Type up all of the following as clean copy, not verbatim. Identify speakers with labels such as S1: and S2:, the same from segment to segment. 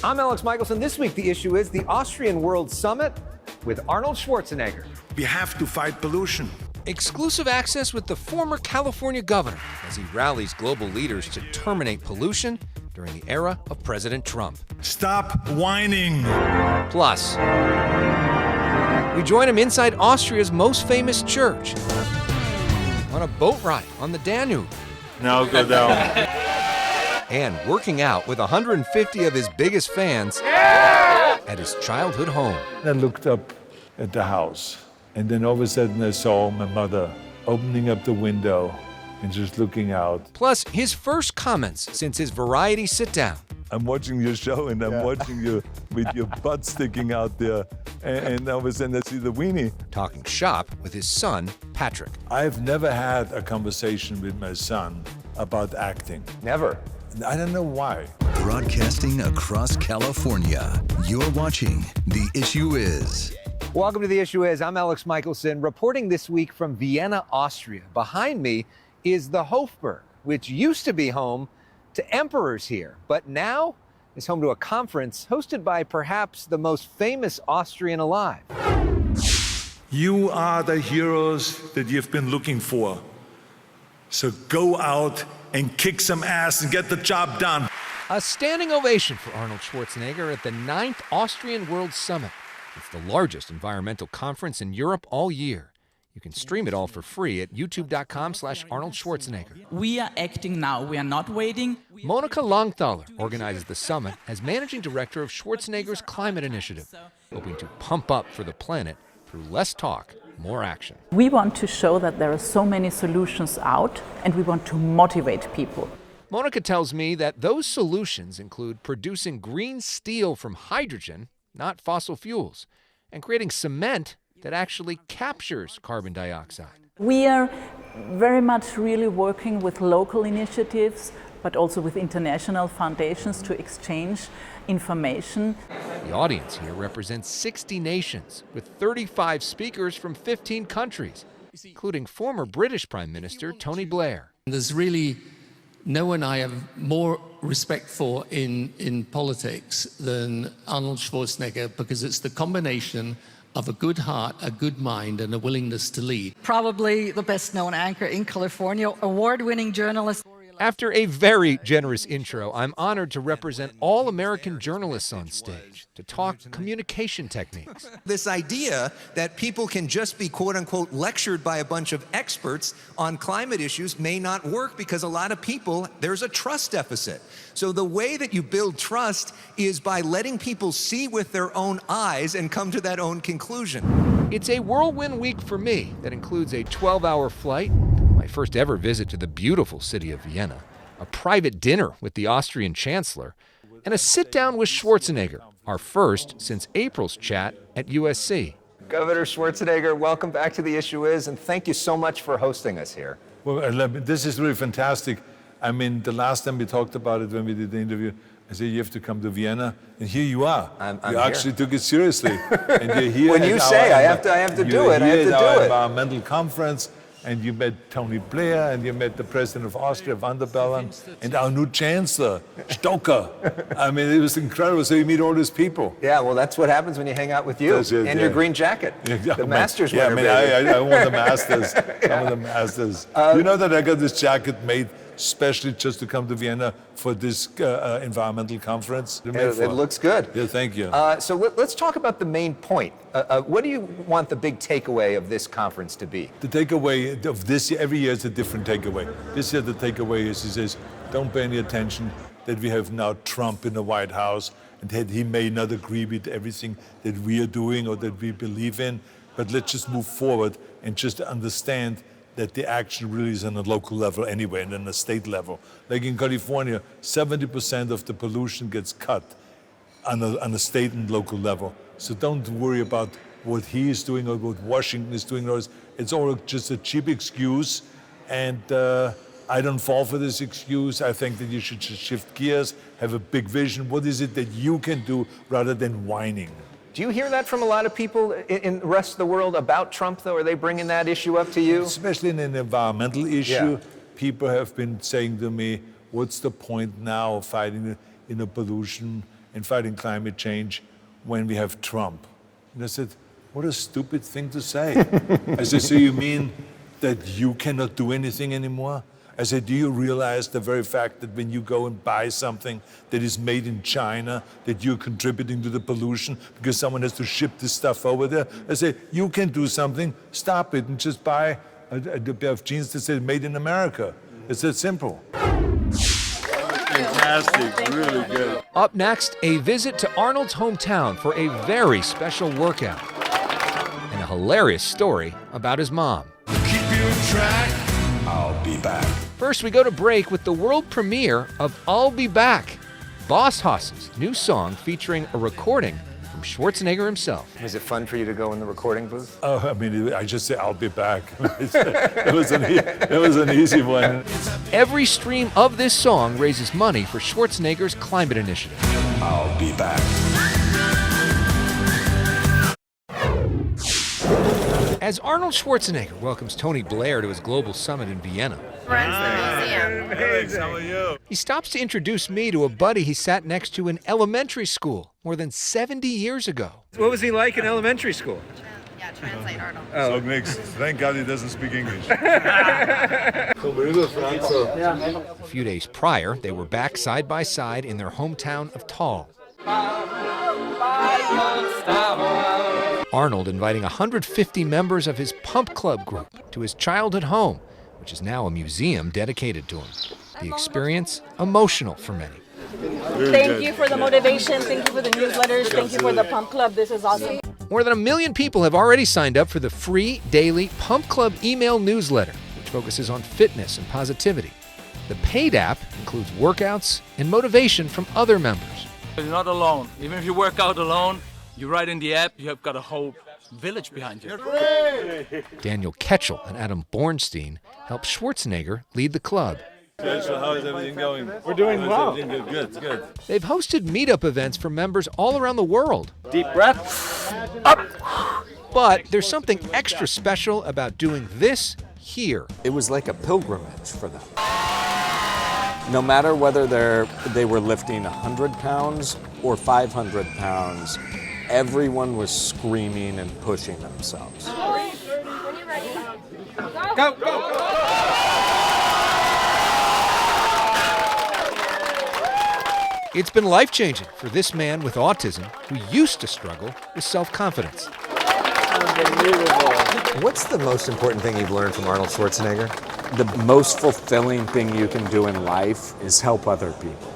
S1: I'm Alex Michelson. This week, the issue is the Austrian World Summit with Arnold Schwarzenegger.
S2: We have to fight pollution.
S3: Exclusive access with the former California governor as he rallies global leaders to terminate pollution during the era of President Trump.
S2: Stop whining.
S3: Plus, we join him inside Austria's most famous church on a boat ride on the Danube.
S2: Now go down.
S3: And working out with 150 of his biggest fans at his childhood home.
S4: I looked up at the house, and then all of a sudden I saw my mother opening up the window and just looking out.
S3: Plus, his first comments since his variety sit-down.
S4: I'm watching your show, and I'm watching you with your butt sticking out there, and all of a sudden I see the weenie.
S3: Talking shop with his son, Patrick.
S4: I've never had a conversation with my son about acting.
S1: Never.
S4: I don't know why.
S5: Broadcasting across California, you're watching The Issue Is.
S1: Welcome to The Issue Is. I'm Alex Michelson, reporting this week from Vienna, Austria. Behind me is the Hofburg, which used to be home to emperors here, but now is home to a conference hosted by perhaps the most famous Austrian alive.
S2: You are the heroes that you've been looking for. So go out and kick some ass and get the job done.
S3: A standing ovation for Arnold Schwarzenegger at the 9th Austrian World Summit. It's the largest environmental conference in Europe all year. You can stream it all for free at youtube.com/Arnold Schwarzenegger.
S6: We are acting now. We are not waiting.
S3: Monica Longthaler organizes the summit as managing director of Schwarzenegger's climate initiative, hoping to pump up for the planet through less talk, more action.
S7: We want to show that there are so many solutions out, and we want to motivate people.
S3: Monica tells me that those solutions include producing green steel from hydrogen, not fossil fuels, and creating cement that actually captures carbon dioxide.
S7: We are very much really working with local initiatives, but also with international foundations to exchange information.
S3: The audience here represents 60 nations with 35 speakers from 15 countries, including former British Prime Minister Tony Blair.
S8: There's really no one I have more respect for in politics than Arnold Schwarzenegger, because it's the combination of a good heart, a good mind, and a willingness to lead.
S9: Probably the best-known anchor in California, award-winning journalist.
S3: After a very generous intro, I'm honored to represent all American journalists on stage to talk communication techniques.
S10: This idea that people can just be quote-unquote lectured by a bunch of experts on climate issues may not work, because a lot of people, there's a trust deficit. So the way that you build trust is by letting people see with their own eyes and come to that own conclusion.
S3: It's a whirlwind week for me that includes a 12-hour flight, my first ever visit to the beautiful city of Vienna, a private dinner with the Austrian chancellor, and a sit-down with Schwarzenegger, our first since April's chat at USC.
S1: Governor Schwarzenegger, welcome back to The Issue Is, and thank you so much for hosting us here.
S4: Well, this is really fantastic. I mean, the last time we talked about it when we did the interview, I said, you have to come to Vienna, and here you are.
S1: I'm
S4: you
S1: here.
S4: Actually took it seriously. And you're here
S1: when you say I have to do it, I have to do it.
S4: Environmental conference, and you met Tony Blair, and you met the president of Austria, Van der Bellen, and our new chancellor, Stoker. I mean, it was incredible. So you meet all these people.
S1: Yeah, well, that's what happens when you hang out with you and your green jacket. The Masters winner.
S4: I want the Masters. I want the Masters. You know that I got this jacket made especially just to come to Vienna for this environmental conference.
S1: It looks good.
S4: Yeah, thank you.
S1: So let's talk about the main point. What do you want the big takeaway of this conference to be?
S4: The takeaway of this year, every year is a different takeaway. This year the takeaway is, he says, don't pay any attention that we have now Trump in the White House and that he may not agree with everything that we are doing or that we believe in, but let's just move forward and just understand that the action really is on a local level anyway, and on a state level. Like in California, 70% of the pollution gets cut on a state and local level. So don't worry about what he is doing or what Washington is doing. It's all just a cheap excuse, and I don't fall for this excuse. I think that you should just shift gears, have a big vision. What is it that you can do rather than whining?
S1: Do you hear that from a lot of people in the rest of the world about Trump, though? Are they bringing that issue up to you?
S4: Especially in an environmental issue, people have been saying to me, what's the point now of fighting pollution in fighting climate change when we have Trump. And I said, what a stupid thing to say. I said, so you mean that you cannot do anything anymore? I said, do you realize the very fact that when you go and buy something that is made in China, that you're contributing to the pollution because someone has to ship this stuff over there? I said, you can do something, stop it, and just buy a pair of jeans that says made in America. It's that simple. Fantastic, really good.
S3: Up next, a visit to Arnold's hometown for a very special workout and a hilarious story about his mom.
S2: Keep you on track. I'll be back.
S3: First, we go to break with the world premiere of I'll Be Back, Boss Hoss's new song featuring a recording from Schwarzenegger himself.
S1: Was it fun for you to go in the recording booth?
S4: Oh, I mean, I just say, I'll be back. It was an easy one.
S3: Every stream of this song raises money for Schwarzenegger's climate initiative.
S2: I'll be back.
S3: As Arnold Schwarzenegger welcomes Tony Blair to his global summit in Vienna,
S4: Thanks, how are you?
S3: he stops to introduce me to a buddy he sat next to in elementary school more than 70 years ago.
S1: What was he like in elementary school?
S11: Yeah, translate Arnold.
S4: So mixed. Thank God he doesn't speak English.
S3: A few days prior, they were back side by side in their hometown of Thal. Arnold inviting 150 members of his Pump Club group to his childhood home, which is now a museum dedicated to him. The experience emotional for many.
S11: Thank you for the motivation. Thank you for the newsletters. Thank you for the Pump Club. This is awesome.
S3: More than 1 million people have already signed up for the free daily Pump Club email newsletter, which focuses on fitness and positivity. The paid app includes workouts and motivation from other members.
S12: You're not alone. Even if you work out alone, you write in the app, you have got a whole village behind you.
S3: Daniel Ketchel and Adam Bornstein helped Schwarzenegger lead the club.
S4: So how is everything going?
S12: We're doing well.
S4: Good, good.
S3: They've hosted meetup events for members all around the world.
S12: Deep breath. Up.
S3: But there's something extra special about doing this here.
S13: It was like a pilgrimage for them. No matter whether they were lifting 100 pounds or 500 pounds, everyone was screaming and pushing themselves.
S12: Go, go, go.
S3: It's been life-changing for this man with autism who used to struggle with self-confidence.
S1: What's the most important thing you've learned from Arnold Schwarzenegger?
S13: The most fulfilling thing you can do in life is help other people.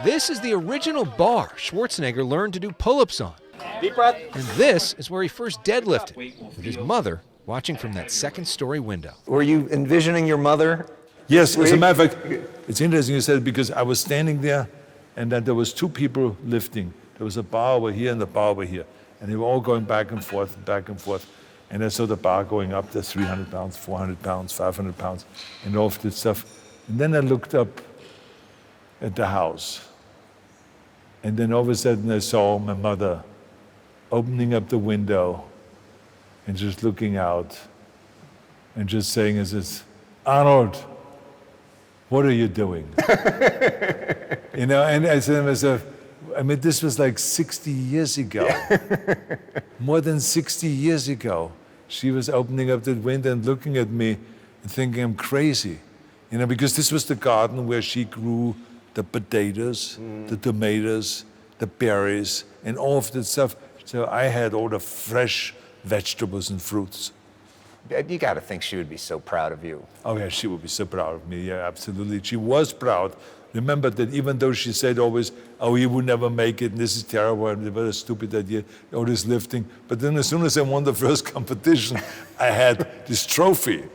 S3: This is the original bar Schwarzenegger learned to do pull-ups on.
S12: Deep breath.
S3: And this is where he first deadlifted, with his mother watching from that second-story window.
S1: Were you envisioning your mother?
S4: Yes, as a matter of fact, it's interesting you said, because I was standing there and then there was two people lifting. There was a bar over here and the bar over here. And they were all going back and forth, back and forth. And I saw the bar going up to 300 pounds, 400 pounds, 500 pounds, and all of this stuff. And then I looked up at the house. And then all of a sudden I saw my mother opening up the window and just looking out and just saying, Arnold, what are you doing? And I said to myself, I mean, this was like 60 years ago. More than 60 years ago. She was opening up that window and looking at me and thinking I'm crazy. Because this was the garden where she grew the potatoes, the tomatoes, the berries, and all of that stuff. So I had all the fresh vegetables and fruits.
S1: You got to think she would be so proud of you.
S4: Oh yeah, she would be so proud of me, yeah, absolutely. She was proud. Remember that even though she said always, oh, he would never make it, and this is terrible, and what a stupid idea, all this lifting. But then as soon as I won the first competition, I had this trophy.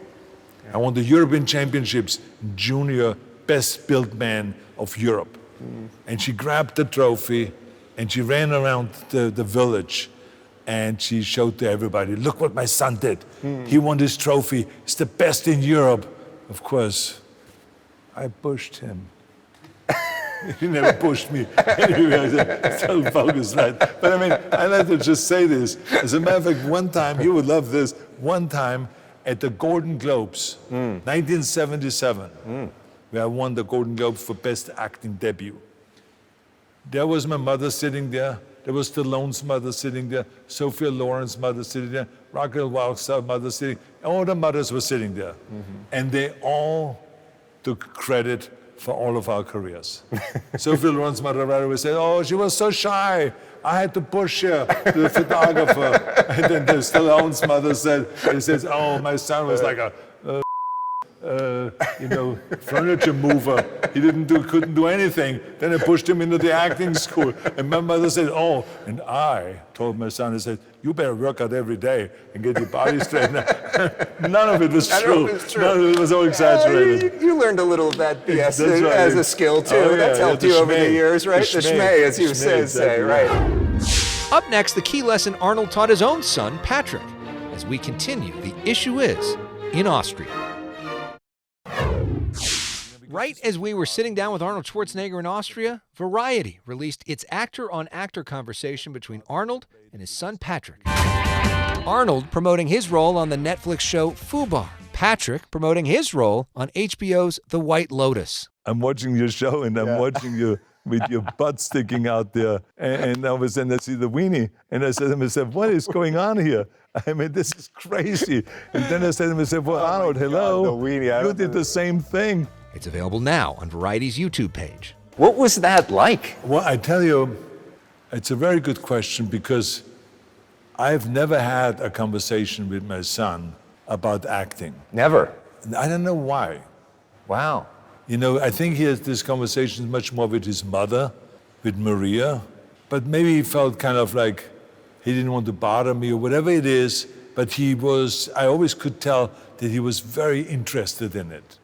S4: I won the European Championships, junior best built man of Europe. And she grabbed the trophy, and she ran around the village, and she showed to everybody, look what my son did. He won this trophy, he's the best in Europe. Of course, I pushed him. He never pushed me. So focused, right? But I mean, I like to just say this. As a matter of fact, one time, you would love this, one time at the Golden Globes, 1977, where I won the Golden Globes for Best Acting Debut. There was my mother sitting there. There was Stallone's mother sitting there. Sophia Loren's mother sitting there. Raquel Welch's mother sitting. All the mothers were sitting there. And they all took credit for all of our careers. Sophia Loren's mother right away said, "Oh, she was so shy. I had to push her to the photographer." And then the Stallone's mother said, "Oh, my son was like a furniture mover. He couldn't do anything. Then I pushed him into the acting school." And my mother said, "Oh," and I told my son, I said, "You better work out every day and get your body straightened." None of it was true. None of it was all exaggerated.
S1: You learned a little of that BS
S4: That's right.
S1: as a skill too.
S4: Oh, yeah,
S1: That's helped
S4: the
S1: you over the
S4: schmay.
S1: years, right? The schmay, as you say,
S4: exactly.
S1: right?
S3: Up next, the key lesson Arnold taught his own son, Patrick, as we continue The Issue Is in Austria. Right as we were sitting down with Arnold Schwarzenegger in Austria, Variety released its actor-on-actor conversation between Arnold and his son Patrick. Arnold promoting his role on the Netflix show Fubar. Patrick promoting his role on HBO's The White Lotus.
S4: I'm watching your show and I'm watching you with your butt sticking out there. And all of a sudden I see the weenie. And I said to myself, "What is going on here? I mean, this is crazy." And then I said to myself, "Well, Arnold, hello.
S1: God, the weenie,
S4: You did the same thing."
S3: It's available now on Variety's YouTube page.
S1: What was that like?
S4: Well, I tell you, it's a very good question because I've never had a conversation with my son about acting.
S1: Never.
S4: I don't know why.
S1: Wow.
S4: You know, I think he has this conversation much more with his mother, with Maria, but maybe he felt kind of like he didn't want to bother me or whatever it is, but I always could tell that he was very interested in it.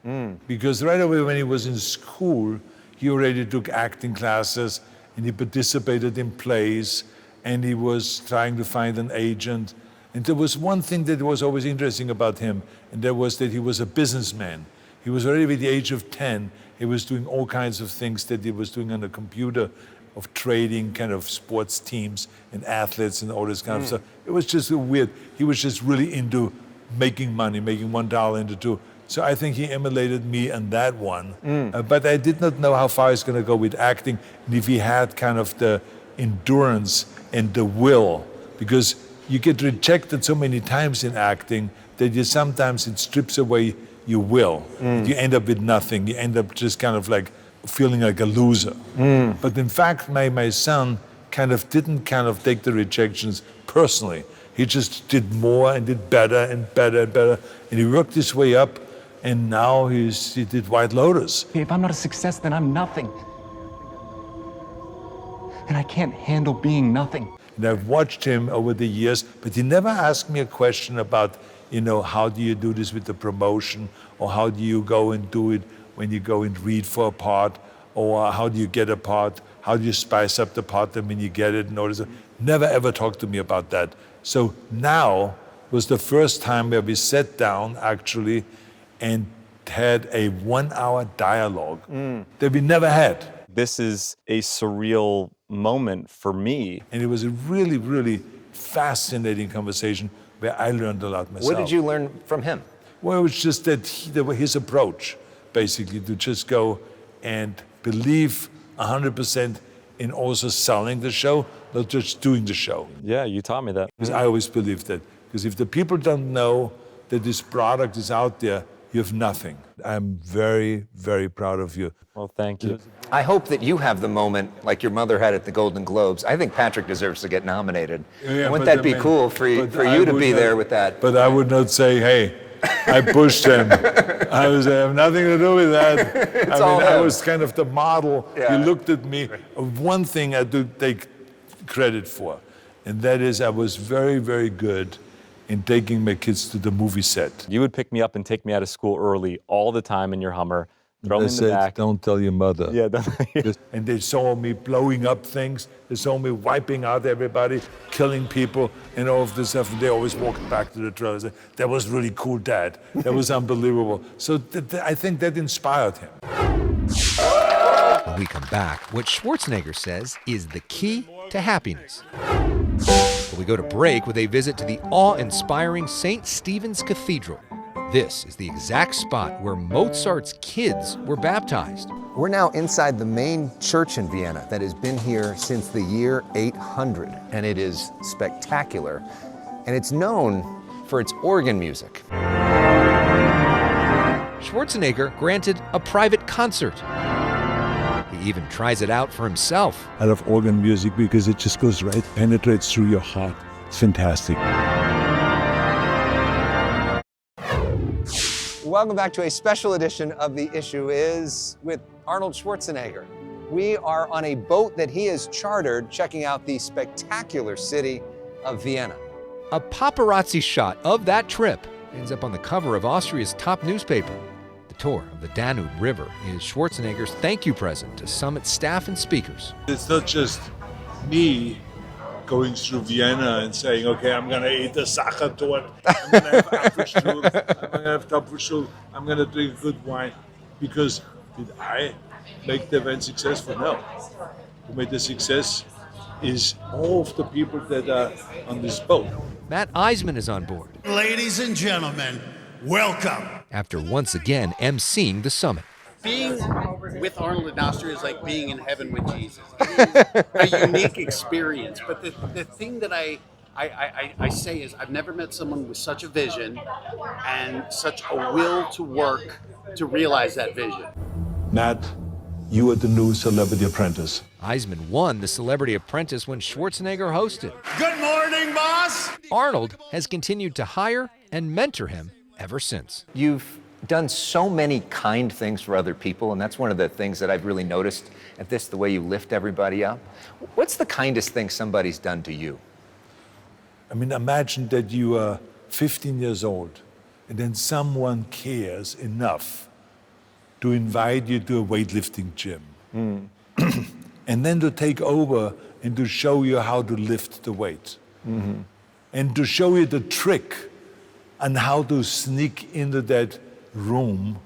S4: Because right away when he was in school, he already took acting classes and he participated in plays and he was trying to find an agent. And there was one thing that was always interesting about him, and that was that he was a businessman. He was already at the age of 10, he was doing all kinds of things that he was doing on the computer, of trading kind of sports teams and athletes and all this kind of stuff. It was just weird. He was just really into making money, making $1 into two. So I think he emulated me on that one. But I did not know how far he's going to go with acting and if he had kind of the endurance and the will. Because you get rejected so many times in acting that sometimes it strips away your will. You end up with nothing. You end up just kind of like feeling like a loser. But in fact, my son didn't take the rejections personally. He just did more and did better and better and better. And he worked his way up, and now he did White Lotus.
S14: If I'm not a success, then I'm nothing. And I can't handle being nothing.
S4: And I've watched him over the years, but he never asked me a question about, how do you do this with the promotion, or how do you go and do it when you go and read for a part, or how do you get a part, how do you spice up the part and when you get it and all this. Never ever talked to me about that. So now was the first time where we sat down actually and had a 1-hour dialogue that we never had.
S15: This is a surreal moment for me.
S4: And it was a really, really fascinating conversation where I learned a lot myself.
S1: What did you learn from him?
S4: Well, it was just that his approach, basically, to just go and believe 100% in also selling the show, not just doing the show.
S15: Yeah, you taught me that.
S4: Because I always believed that. Because if the people don't know that this product is out there, you have nothing. I'm very, very proud of you.
S15: Well, thank you.
S1: I hope that you have the moment like your mother had at the Golden Globes. I think Patrick deserves to get nominated. Wouldn't that be cool for you to be there with that?
S4: But I would not say, hey, I pushed him. I have nothing to do with that. I was kind of the model.
S1: Yeah.
S4: You looked at me. One thing I do take credit for, and that is I was very, very good in taking my kids to the movie set.
S15: You would pick me up and take me out of school early all the time in your Hummer, throw me in the
S4: said,
S15: back.
S4: "Don't tell your mother."
S15: Yeah,
S4: And they saw me blowing up things. They saw me wiping out everybody, killing people, and all of this stuff. And they always walked back to the trailer and said, "That was really cool, Dad. That was unbelievable." So I think that inspired him.
S3: When we come back, what Schwarzenegger says is the key to happiness. We go to break with a visit to the awe-inspiring St. Stephens Cathedral. This is the exact spot where Mozart's kids were baptized.
S1: We're now inside the main church in Vienna that has been here since the year 800, and it is spectacular, and it's known for its organ music.
S3: Schwarzenegger granted a private concert. He even tries it out for himself.
S4: I love organ music because it just goes right, penetrates through your heart. It's fantastic.
S1: Welcome back to a special edition of The Issue Is with Arnold Schwarzenegger. We are on a boat that he has chartered, checking out the spectacular city of Vienna.
S3: A paparazzi shot of that trip ends up on the cover of Austria's top newspaper. The tour of the Danube River is Schwarzenegger's thank you present to summit staff and speakers.
S4: It's not just me going through Vienna and saying, okay, I'm going to eat a Sachertorte, I'm going to have Apfelstrudel, I'm going to have Topfenstrudel, I'm going to drink good wine. Because did I make the event successful? No. Who made the success is all of the people that are on this boat.
S3: Matt Eisman is on board.
S16: Ladies and gentlemen, welcome.
S3: After once again emceeing the summit.
S16: Being with Arnold in Austria is like being in heaven with Jesus. It is a unique experience. But the thing that I say is I've never met someone with such a vision and such a will to work to realize that vision.
S4: Matt, you are the new Celebrity Apprentice.
S3: Eisman won the Celebrity Apprentice when Schwarzenegger hosted.
S16: Good morning, boss!
S3: Arnold has continued to hire and mentor him ever since.
S1: You've done so many kind things for other people, and that's one of the things that I've really noticed at this, the way you lift everybody up. What's the kindest thing somebody's done to you?
S4: I mean, imagine that you are 15 years old and then someone cares enough to invite you to a weightlifting gym. And then to take over and to show you how to lift the weight. And to show you the trick on how to sneak into that room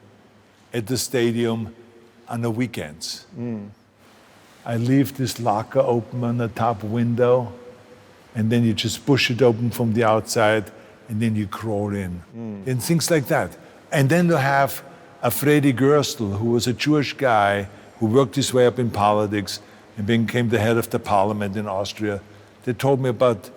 S4: at the stadium on the weekends. I leave this locker open on the top window, and then you just push it open from the outside, and then you crawl in. And things like that. And then to have a Freddy Gerstel, who was a Jewish guy who worked his way up in politics and became the head of the parliament in Austria. They taught me about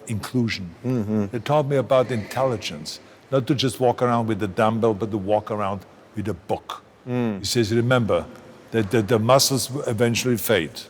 S4: inclusion. They taught me about intelligence. Not to just walk around with a dumbbell, but to walk around with a book. He says, remember, that the muscles eventually fade.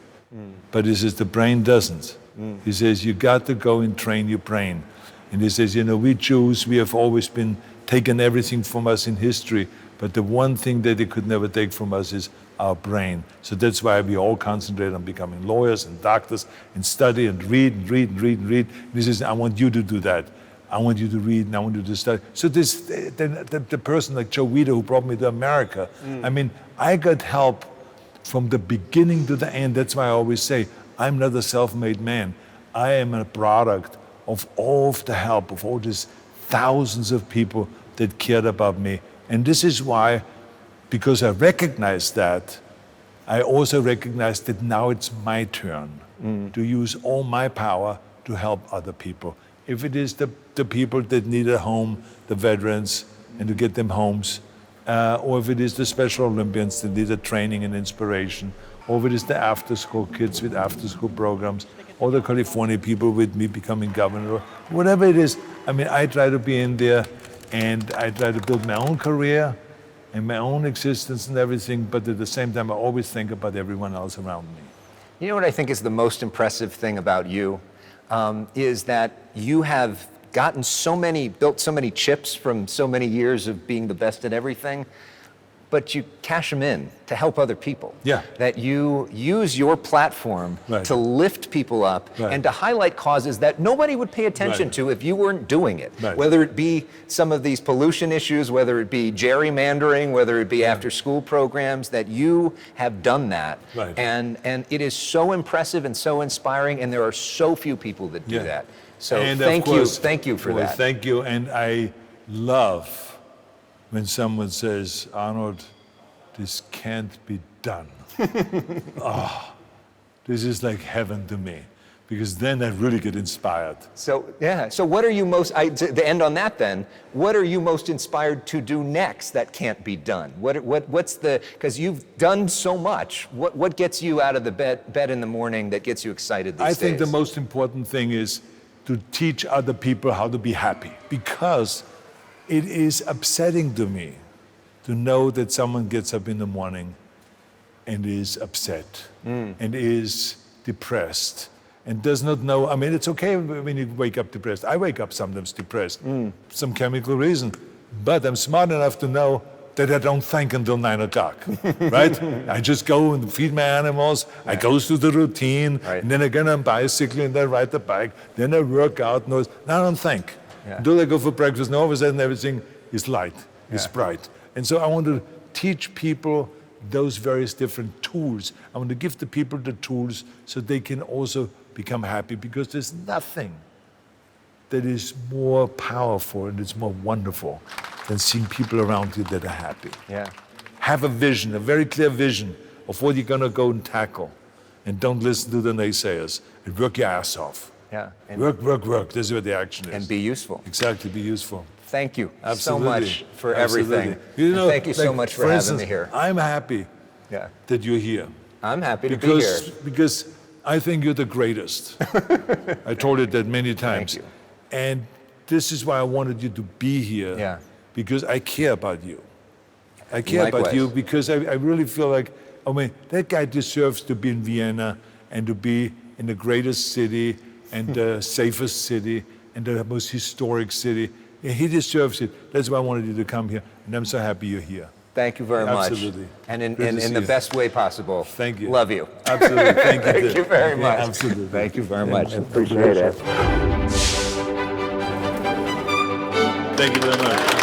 S4: But he says, the brain doesn't. He says, you got to go and train your brain. And he says, you know, we Jews, we have always been taken everything from us in history, but the one thing that they could never take from us is our brain. So that's why we all concentrate on becoming lawyers and doctors and study and read and read and read and read. And he says, I want you to do that. I want you to read and I want you to study. So this, the person like Joe Weider who brought me to America, I mean, I got help from the beginning to the end. That's why I always say, I'm not a self-made man. I am a product of all of the help of all these thousands of people that cared about me. And this is why, because I recognize that, I also recognize that now it's my turn to use all my power to help other people. If it is the people that need a home, the veterans, and to get them homes, or if it is the Special Olympians that need a training and inspiration, or if it is the after-school kids with after-school programs, or the California people with me becoming governor, whatever it is, I mean, I try to be in there and I try to build my own career and my own existence and everything, but at the same time, I always think about everyone else around me.
S1: You know what I think is the most impressive thing about you? Is that you have built so many chips from so many years of being the best at everything, but you cash them in to help other people.
S4: Yeah.
S1: That you use your platform to lift people up and to highlight causes that nobody would pay attention to if you weren't doing it. Whether it be some of these pollution issues, whether it be gerrymandering, whether it be after school programs, that you have done that. And it is so impressive and so inspiring, and there are so few people that do that. So
S4: and
S1: thank you for that.
S4: Thank you, and I love when someone says, Arnold, this can't be done. This is like heaven to me. because then I really get inspired.
S1: So, yeah. So what are you most, to end on that then, what are you most inspired to do next that can't be done? What's the, because you've done so much, what gets you out of the bed in the morning that gets you excited these days?
S4: I think the most important thing is to teach other people how to be happy, because it is upsetting to me to know that someone gets up in the morning and is upset and is depressed and does not know. I mean, it's okay when you wake up depressed. I wake up sometimes depressed, some chemical reason, but I'm smart enough to know that I don't think until 9 o'clock, right? I just go and feed my animals, I go through the routine, and then I get on a bicycle and I ride the bike, then I work out, now I don't think. Until I go for breakfast, and all of a sudden everything is light, is bright. And so I want to teach people those various different tools. I want to give the people the tools so they can also become happy, because there's nothing that is more powerful and it's more wonderful than seeing people around you that are happy.
S1: Yeah.
S4: Have a vision, a very clear vision of what you're going to go and tackle. And don't listen to the naysayers. And work your ass off.
S1: Yeah. And
S4: work. This is where the action is.
S1: And be useful.
S4: Exactly, be useful.
S1: Thank you
S4: Absolutely.
S1: so much for
S4: Absolutely.
S1: everything.
S4: You know,
S1: thank you so much for having
S4: instance,
S1: me here.
S4: I'm happy that you're here.
S1: I'm happy to be here.
S4: Because I think you're the greatest. I told you that many times.
S1: Thank you.
S4: And this is why I wanted you to be here. Because I care about you. I care about you because I really feel like, I mean, that guy deserves to be in Vienna and to be in the greatest city and the safest city and the most historic city. And he deserves it. That's why I wanted you to come here. And I'm so happy you're here.
S1: Thank you very much.
S4: Absolutely.
S1: And in the best way possible.
S4: Thank you.
S1: Love you.
S4: Absolutely. Thank you.
S1: Thank you very much.
S4: Absolutely.
S1: Thank you very much.
S4: Appreciate it. Thank you very much.